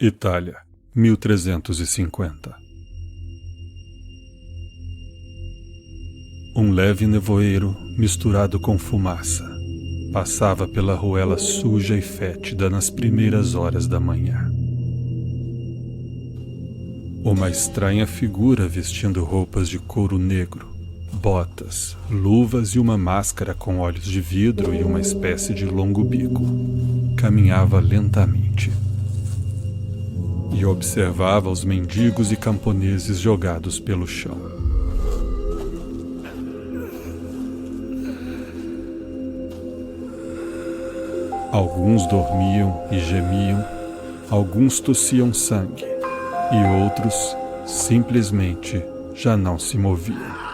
Itália, 1350. Um leve nevoeiro, misturado com fumaça, passava pela ruela suja e fétida nas primeiras horas da manhã. Uma estranha figura vestindo roupas de couro negro, botas, luvas e uma máscara com olhos de vidro e uma espécie de longo bico, caminhava lentamente e observava os mendigos e camponeses jogados pelo chão. Alguns dormiam e gemiam, alguns tossiam sangue, e outros simplesmente já não se moviam.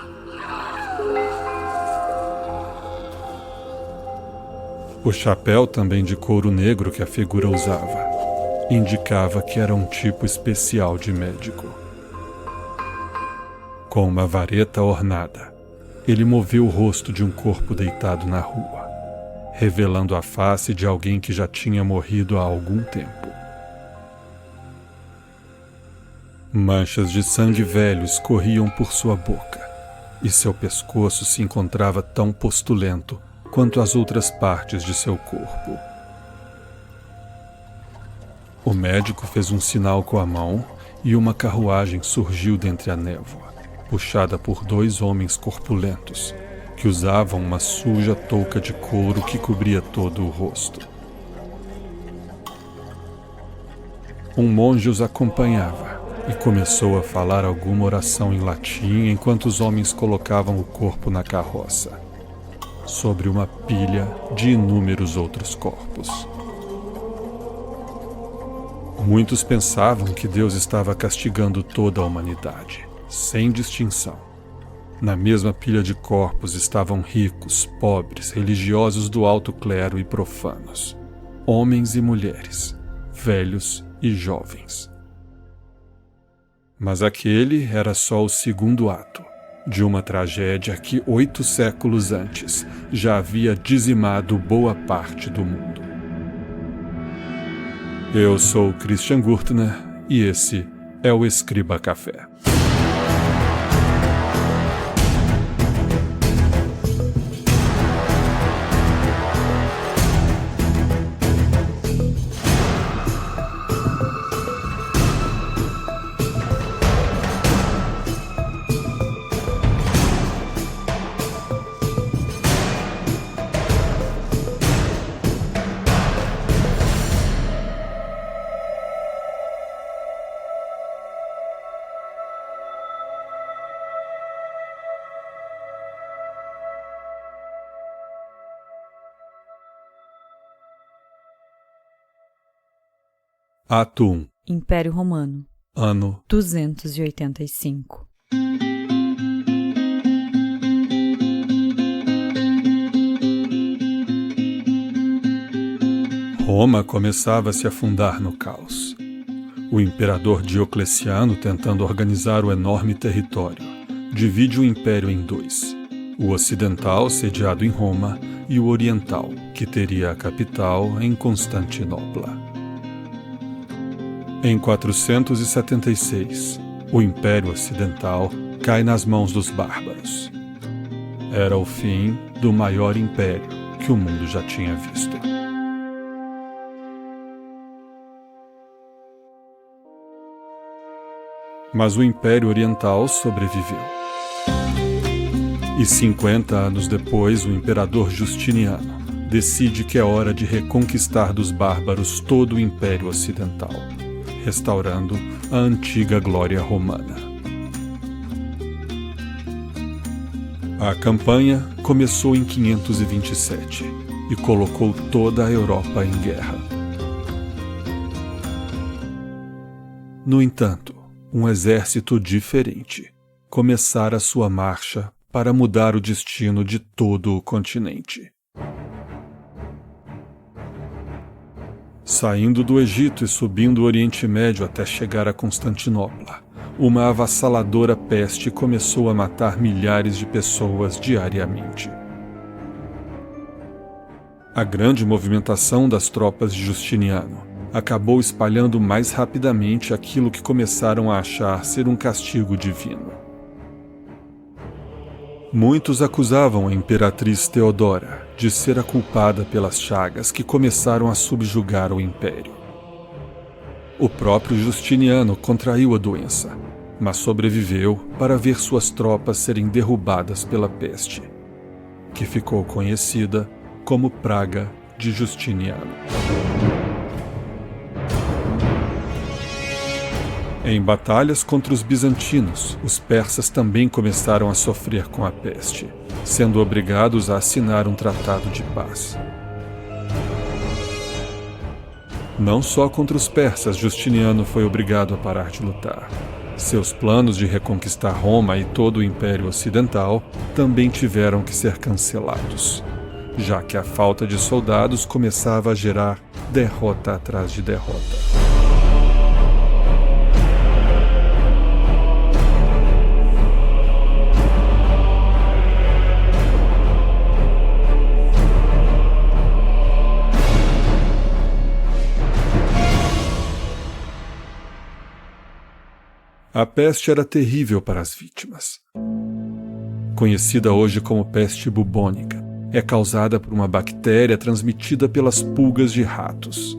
O chapéu, também de couro negro, que a figura usava, indicava que era um tipo especial de médico. Com uma vareta ornada, ele moveu o rosto de um corpo deitado na rua, revelando a face de alguém que já tinha morrido há algum tempo. Manchas de sangue velho escorriam por sua boca, e seu pescoço se encontrava tão postulento quanto as outras partes de seu corpo. O médico fez um sinal com a mão e uma carruagem surgiu dentre a névoa, puxada por dois homens corpulentos, que usavam uma suja touca de couro que cobria todo o rosto. Um monge os acompanhava e começou a falar alguma oração em latim enquanto os homens colocavam o corpo na carroça, sobre uma pilha de inúmeros outros corpos. Muitos pensavam que Deus estava castigando toda a humanidade, sem distinção. Na mesma pilha de corpos estavam ricos, pobres, religiosos do alto clero e profanos, homens e mulheres, velhos e jovens. Mas aquele era só o segundo ato de uma tragédia que 8 séculos antes já havia dizimado boa parte do mundo. Eu sou Christian Gurtner e esse é o Escriba Café. Ato 1. Império Romano. Ano 285. Roma começava a se afundar no caos. O imperador Diocleciano, tentando organizar o enorme território, divide o império em 2. O ocidental, sediado em Roma, e o oriental, que teria a capital em Constantinopla. Em 476, o Império Ocidental cai nas mãos dos bárbaros. Era o fim do maior império que o mundo já tinha visto. Mas o Império Oriental sobreviveu. E 50 anos depois, o imperador Justiniano decide que é hora de reconquistar dos bárbaros todo o Império Ocidental, restaurando a antiga glória romana. A campanha começou em 527 e colocou toda a Europa em guerra. No entanto, um exército diferente começara sua marcha para mudar o destino de todo o continente. Saindo do Egito e subindo o Oriente Médio até chegar a Constantinopla, uma avassaladora peste começou a matar milhares de pessoas diariamente. A grande movimentação das tropas de Justiniano acabou espalhando mais rapidamente aquilo que começaram a achar ser um castigo divino. Muitos acusavam a imperatriz Teodora de ser a culpada pelas chagas que começaram a subjugar o império. O próprio Justiniano contraiu a doença, mas sobreviveu para ver suas tropas serem derrubadas pela peste, que ficou conhecida como Praga de Justiniano. Em batalhas contra os bizantinos, os persas também começaram a sofrer com a peste, sendo obrigados a assinar um tratado de paz. Não só contra os persas Justiniano foi obrigado a parar de lutar. Seus planos de reconquistar Roma e todo o Império Ocidental também tiveram que ser cancelados, já que a falta de soldados começava a gerar derrota atrás de derrota. A peste era terrível para as vítimas. Conhecida hoje como peste bubônica, é causada por uma bactéria transmitida pelas pulgas de ratos.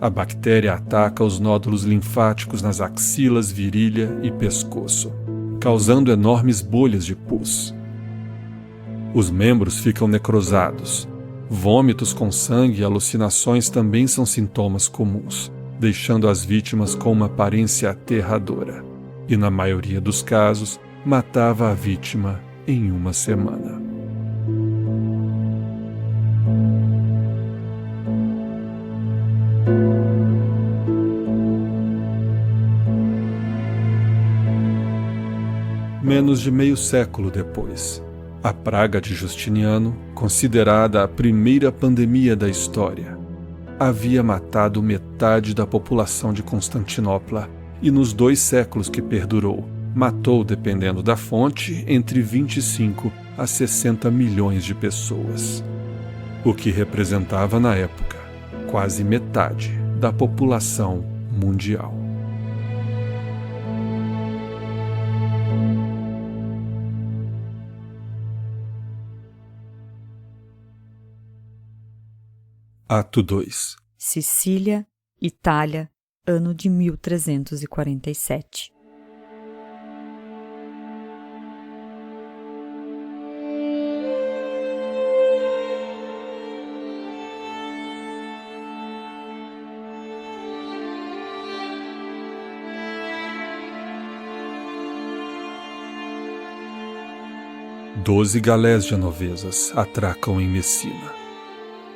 A bactéria ataca os nódulos linfáticos nas axilas, virilha e pescoço, causando enormes bolhas de pus. Os membros ficam necrosados. Vômitos com sangue e alucinações também são sintomas comuns, deixando as vítimas com uma aparência aterradora, e na maioria dos casos, matava a vítima em uma semana. Menos de meio século depois, a praga de Justiniano, considerada a primeira pandemia da história, havia matado metade da população de Constantinopla e nos 2 séculos que perdurou, matou, dependendo da fonte, entre 25 a 60 milhões de pessoas, o que representava na época quase metade da população mundial. Ato 2. Sicília, Itália, ano de 1347. Doze galés genovesas atracam em Messina.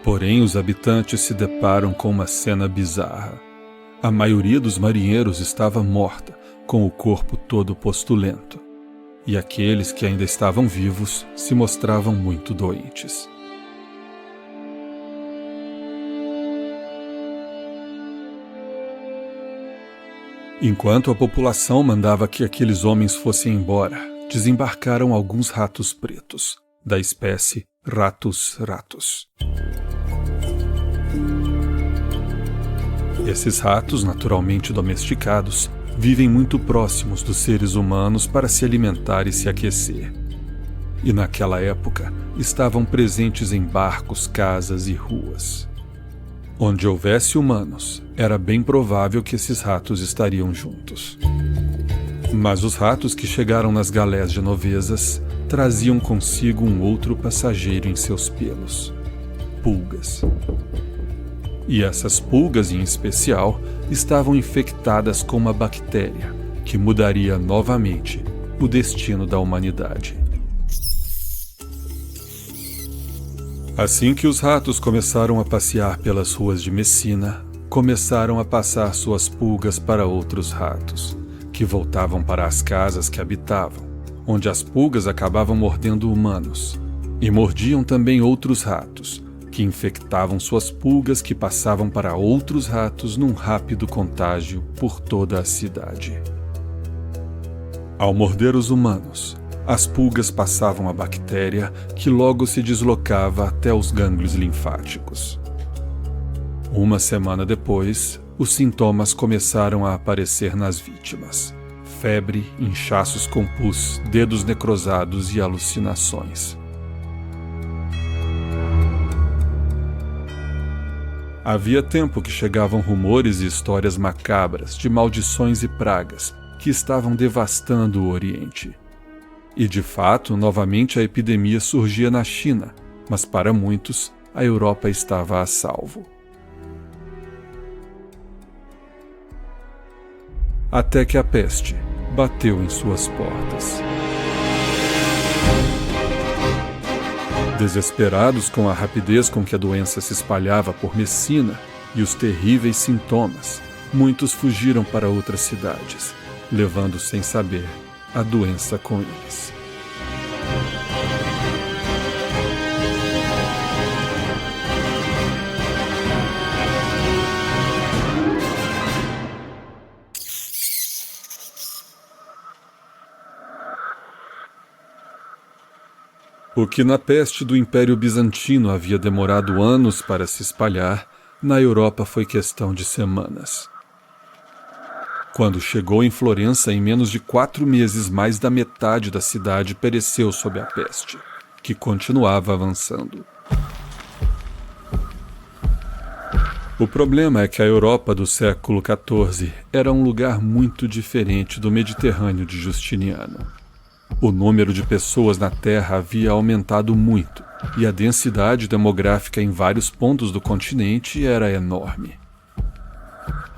Porém, os habitantes se deparam com uma cena bizarra. A maioria dos marinheiros estava morta, com o corpo todo postulento, e aqueles que ainda estavam vivos se mostravam muito doentes. Enquanto a população mandava que aqueles homens fossem embora, desembarcaram alguns ratos pretos, da espécie Ratus ratus. Esses ratos, naturalmente domesticados, vivem muito próximos dos seres humanos para se alimentar e se aquecer. E naquela época, estavam presentes em barcos, casas e ruas. Onde houvesse humanos, era bem provável que esses ratos estariam juntos. Mas os ratos que chegaram nas galés genovesas traziam consigo um outro passageiro em seus pelos: pulgas. E essas pulgas, em especial, estavam infectadas com uma bactéria que mudaria novamente o destino da humanidade. Assim que os ratos começaram a passear pelas ruas de Messina, começaram a passar suas pulgas para outros ratos, que voltavam para as casas que habitavam, onde as pulgas acabavam mordendo humanos, e mordiam também outros ratos, que infectavam suas pulgas que passavam para outros ratos num rápido contágio por toda a cidade. Ao morder os humanos, as pulgas passavam a bactéria que logo se deslocava até os gânglios linfáticos. Uma semana depois, os sintomas começaram a aparecer nas vítimas: febre, inchaços com pus, dedos necrosados e alucinações. Havia tempo que chegavam rumores e histórias macabras de maldições e pragas que estavam devastando o Oriente. E de fato, novamente a epidemia surgia na China, mas para muitos, a Europa estava a salvo. Até que a peste bateu em suas portas. Desesperados com a rapidez com que a doença se espalhava por Messina e os terríveis sintomas, muitos fugiram para outras cidades, levando sem saber a doença com eles. O que na peste do Império Bizantino havia demorado anos para se espalhar, na Europa foi questão de semanas. Quando chegou em Florença, em menos de 4 meses, mais da metade da cidade pereceu sob a peste, que continuava avançando. O problema é que a Europa do século XIV era um lugar muito diferente do Mediterrâneo de Justiniano. O número de pessoas na Terra havia aumentado muito, e a densidade demográfica em vários pontos do continente era enorme.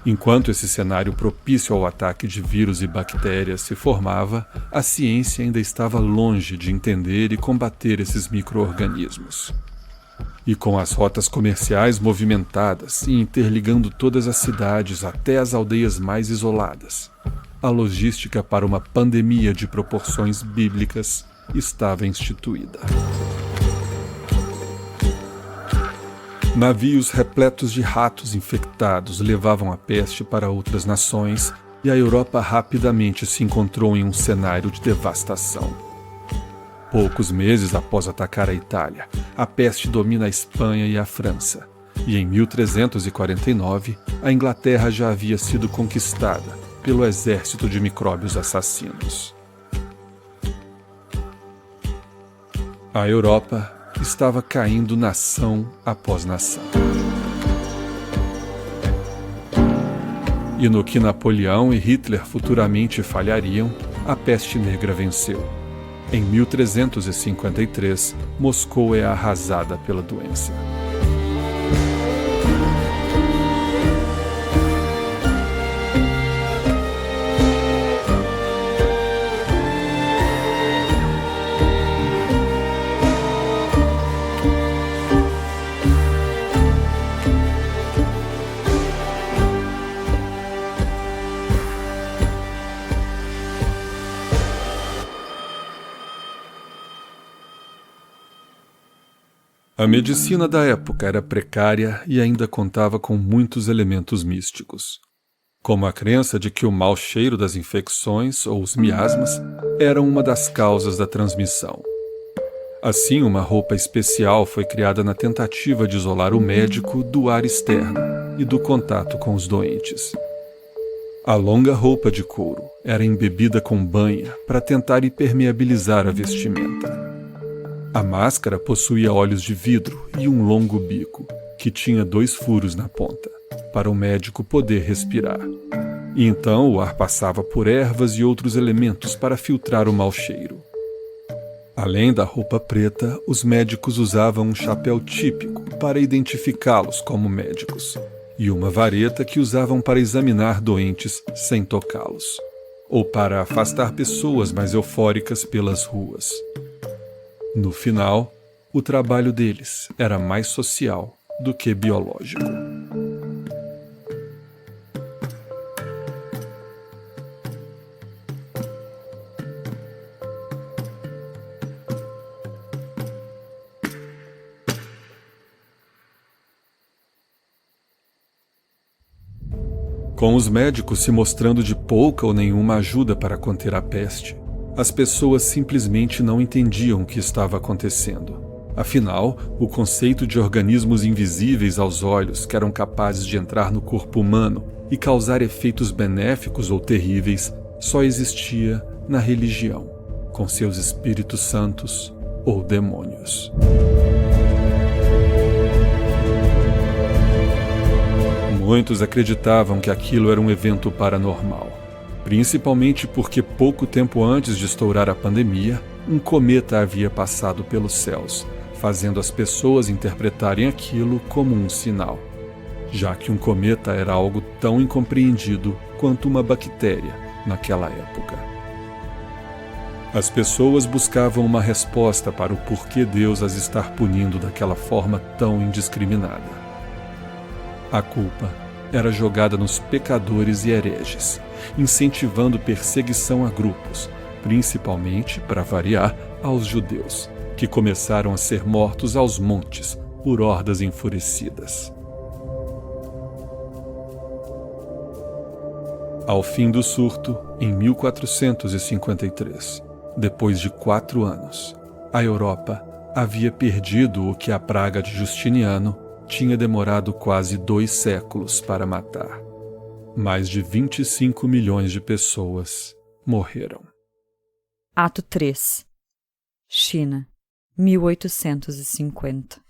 Enquanto esse cenário propício ao ataque de vírus e bactérias se formava, a ciência ainda estava longe de entender e combater esses micro-organismos. E com as rotas comerciais movimentadas e interligando todas as cidades até as aldeias mais isoladas, a logística para uma pandemia de proporções bíblicas estava instituída. Navios repletos de ratos infectados levavam a peste para outras nações e a Europa rapidamente se encontrou em um cenário de devastação. Poucos meses após atacar a Itália, a peste domina a Espanha e a França, e em 1349 a Inglaterra já havia sido conquistada pelo exército de micróbios assassinos. A Europa estava caindo nação após nação. E no que Napoleão e Hitler futuramente falhariam, a peste negra venceu. Em 1353, Moscou é arrasada pela doença. A medicina da época era precária e ainda contava com muitos elementos místicos, como a crença de que o mau cheiro das infecções, ou os miasmas, eram uma das causas da transmissão. Assim, uma roupa especial foi criada na tentativa de isolar o médico do ar externo e do contato com os doentes. A longa roupa de couro era embebida com banha para tentar impermeabilizar a vestimenta. A máscara possuía olhos de vidro e um longo bico, que tinha 2 furos na ponta, para o médico poder respirar. E então o ar passava por ervas e outros elementos para filtrar o mau cheiro. Além da roupa preta, os médicos usavam um chapéu típico para identificá-los como médicos, e uma vareta que usavam para examinar doentes sem tocá-los, ou para afastar pessoas mais eufóricas pelas ruas. No final, o trabalho deles era mais social do que biológico. Com os médicos se mostrando de pouca ou nenhuma ajuda para conter a peste, as pessoas simplesmente não entendiam o que estava acontecendo. Afinal, o conceito de organismos invisíveis aos olhos que eram capazes de entrar no corpo humano e causar efeitos benéficos ou terríveis só existia na religião, com seus espíritos santos ou demônios. Muitos acreditavam que aquilo era um evento paranormal, principalmente porque pouco tempo antes de estourar a pandemia, um cometa havia passado pelos céus, fazendo as pessoas interpretarem aquilo como um sinal, já que um cometa era algo tão incompreendido quanto uma bactéria naquela época. As pessoas buscavam uma resposta para o porquê Deus as estar punindo daquela forma tão indiscriminada. A culpa era jogada nos pecadores e hereges, incentivando perseguição a grupos, principalmente, para variar, aos judeus, que começaram a ser mortos aos montes por hordas enfurecidas. Ao fim do surto, em 1453, depois de 4 anos, a Europa havia perdido o que a praga de Justiniano tinha demorado quase 2 séculos para matar. Mais de 25 milhões de pessoas morreram. Ato 3. China, 1850.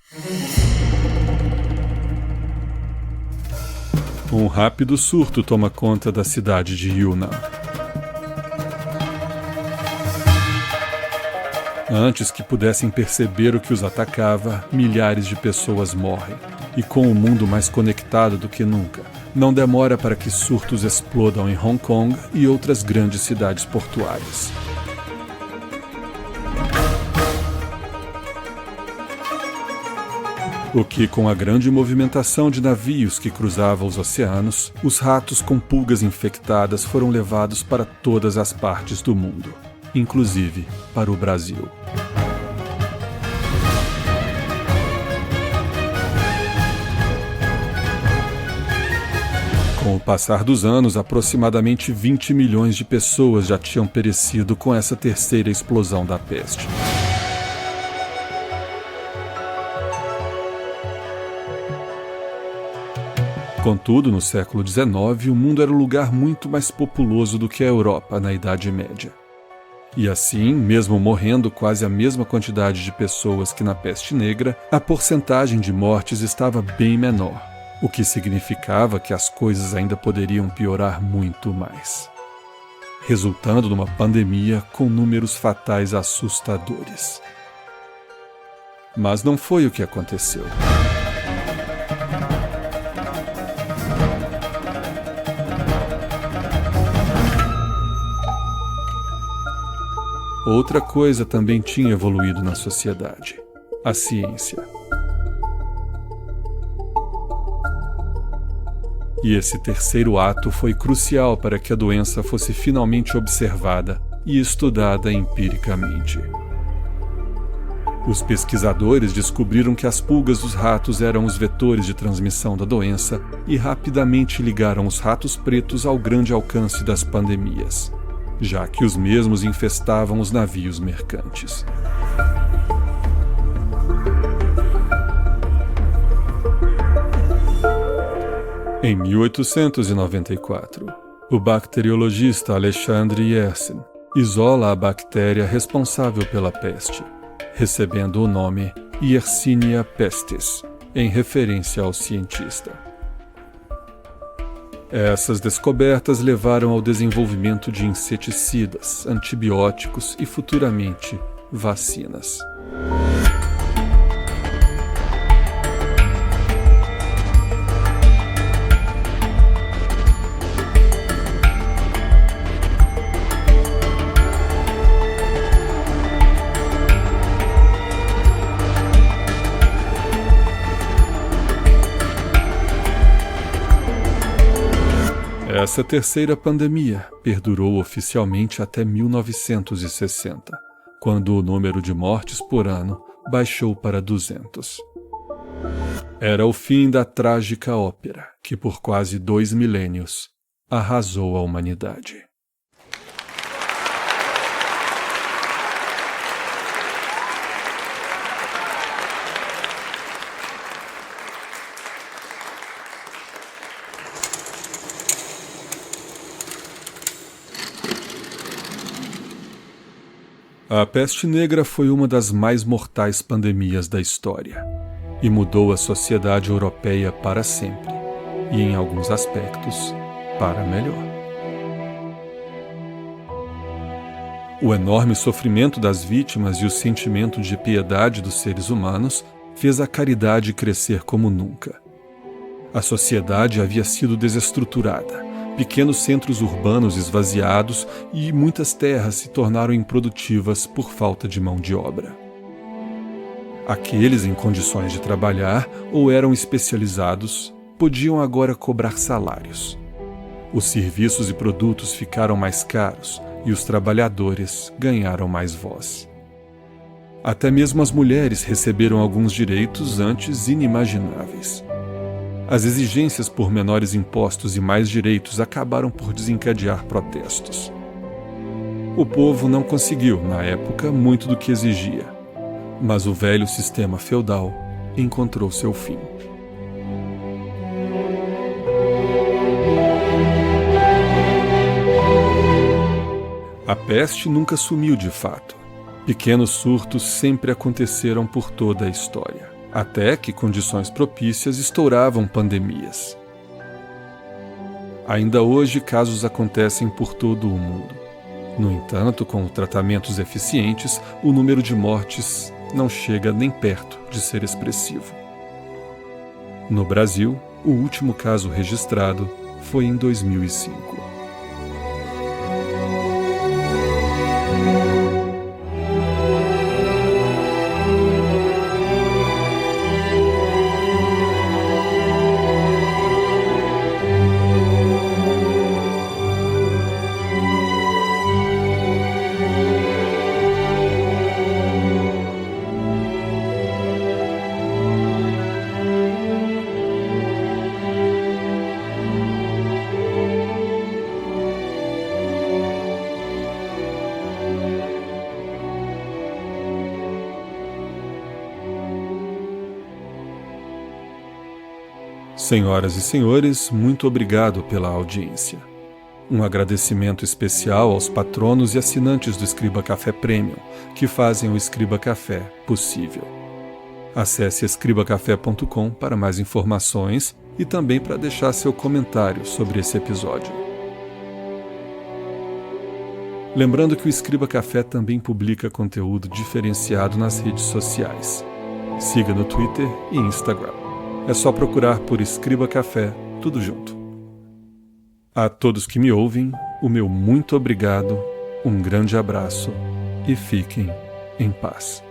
Um rápido surto toma conta da cidade de Yunnan. Antes que pudessem perceber o que os atacava, milhares de pessoas morrem. E com o mundo mais conectado do que nunca, não demora para que surtos explodam em Hong Kong e outras grandes cidades portuárias. O que, com a grande movimentação de navios que cruzavam os oceanos, os ratos com pulgas infectadas foram levados para todas as partes do mundo, inclusive para o Brasil. Com o passar dos anos, aproximadamente 20 milhões de pessoas já tinham perecido com essa terceira explosão da peste. Contudo, no século XIX, o mundo era um lugar muito mais populoso do que a Europa na Idade Média. E assim, mesmo morrendo quase a mesma quantidade de pessoas que na peste negra, a porcentagem de mortes estava bem menor, o que significava que as coisas ainda poderiam piorar muito mais, resultando numa pandemia com números fatais assustadores. Mas não foi o que aconteceu. Outra coisa também tinha evoluído na sociedade: a ciência. E esse terceiro ato foi crucial para que a doença fosse finalmente observada e estudada empiricamente. Os pesquisadores descobriram que as pulgas dos ratos eram os vetores de transmissão da doença e rapidamente ligaram os ratos pretos ao grande alcance das pandemias, já que os mesmos infestavam os navios mercantes. Em 1894, o bacteriologista Alexandre Yersin isola a bactéria responsável pela peste, recebendo o nome Yersinia pestis, em referência ao cientista. Essas descobertas levaram ao desenvolvimento de inseticidas, antibióticos e, futuramente, vacinas. Essa terceira pandemia perdurou oficialmente até 1960, quando o número de mortes por ano baixou para 200. Era o fim da trágica ópera que, por quase 2 milênios, arrasou a humanidade. A peste negra foi uma das mais mortais pandemias da história e mudou a sociedade europeia para sempre e, em alguns aspectos, para melhor. O enorme sofrimento das vítimas e o sentimento de piedade dos seres humanos fez a caridade crescer como nunca. A sociedade havia sido desestruturada, pequenos centros urbanos esvaziados e muitas terras se tornaram improdutivas por falta de mão de obra. Aqueles em condições de trabalhar ou eram especializados podiam agora cobrar salários. Os serviços e produtos ficaram mais caros e os trabalhadores ganharam mais voz. Até mesmo as mulheres receberam alguns direitos antes inimagináveis. As exigências por menores impostos e mais direitos acabaram por desencadear protestos. O povo não conseguiu, na época, muito do que exigia, mas o velho sistema feudal encontrou seu fim. A peste nunca sumiu de fato. Pequenos surtos sempre aconteceram por toda a história, até que condições propícias estouravam pandemias. Ainda hoje, casos acontecem por todo o mundo. No entanto, com tratamentos eficientes, o número de mortes não chega nem perto de ser expressivo. No Brasil, o último caso registrado foi em 2005. Senhoras e senhores, muito obrigado pela audiência. Um agradecimento especial aos patronos e assinantes do Escriba Café Premium, que fazem o Escriba Café possível. Acesse escribacafé.com para mais informações e também para deixar seu comentário sobre esse episódio. Lembrando que o Escriba Café também publica conteúdo diferenciado nas redes sociais. Siga no Twitter e Instagram. É só procurar por Escriba Café, tudo junto. A todos que me ouvem, o meu muito obrigado, um grande abraço e fiquem em paz.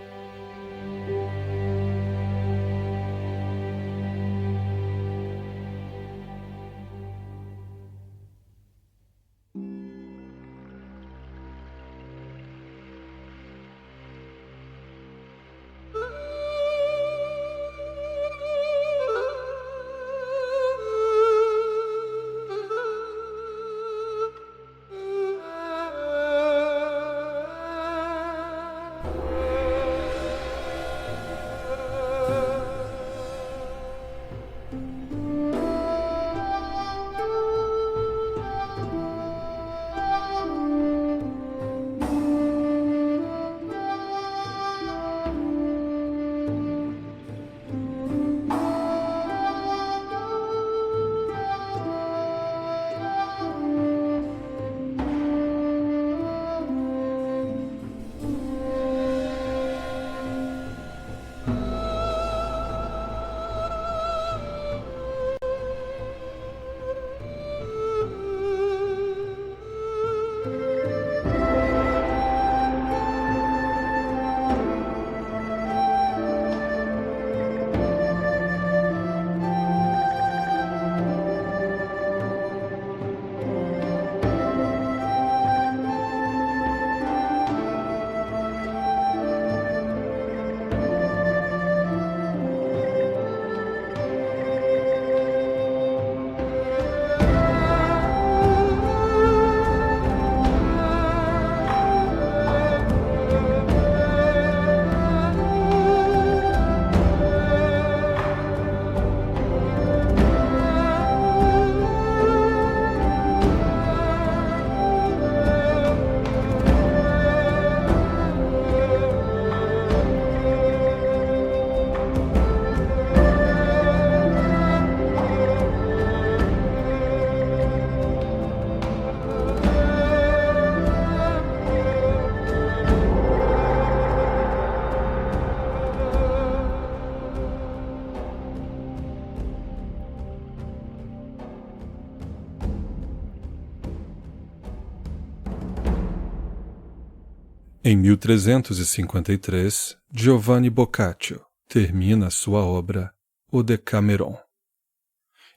Em 1353, Giovanni Boccaccio termina sua obra O Decameron,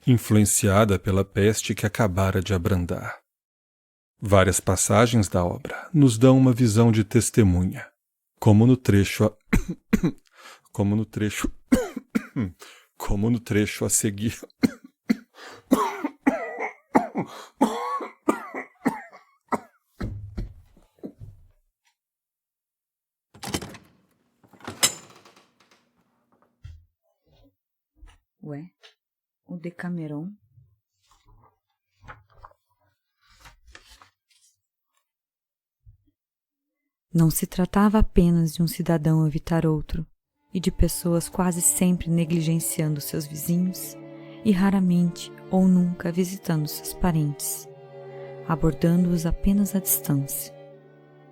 influenciada pela peste que acabara de abrandar. Várias passagens da obra nos dão uma visão de testemunha, como no trecho a seguir. Ué, o Decameron? Não se tratava apenas de um cidadão evitar outro, e de pessoas quase sempre negligenciando seus vizinhos e raramente ou nunca visitando seus parentes, abordando-os apenas à distância.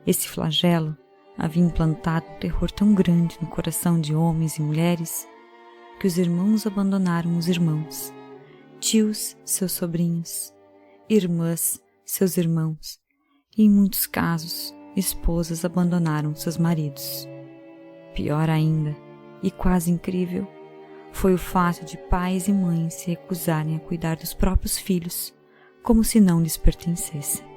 Esse flagelo havia implantado um terror tão grande no coração de homens e mulheres que os irmãos abandonaram os irmãos, tios seus sobrinhos, irmãs seus irmãos e, em muitos casos, esposas abandonaram seus maridos. Pior ainda, e quase incrível, foi o fato de pais e mães se recusarem a cuidar dos próprios filhos, como se não lhes pertencessem.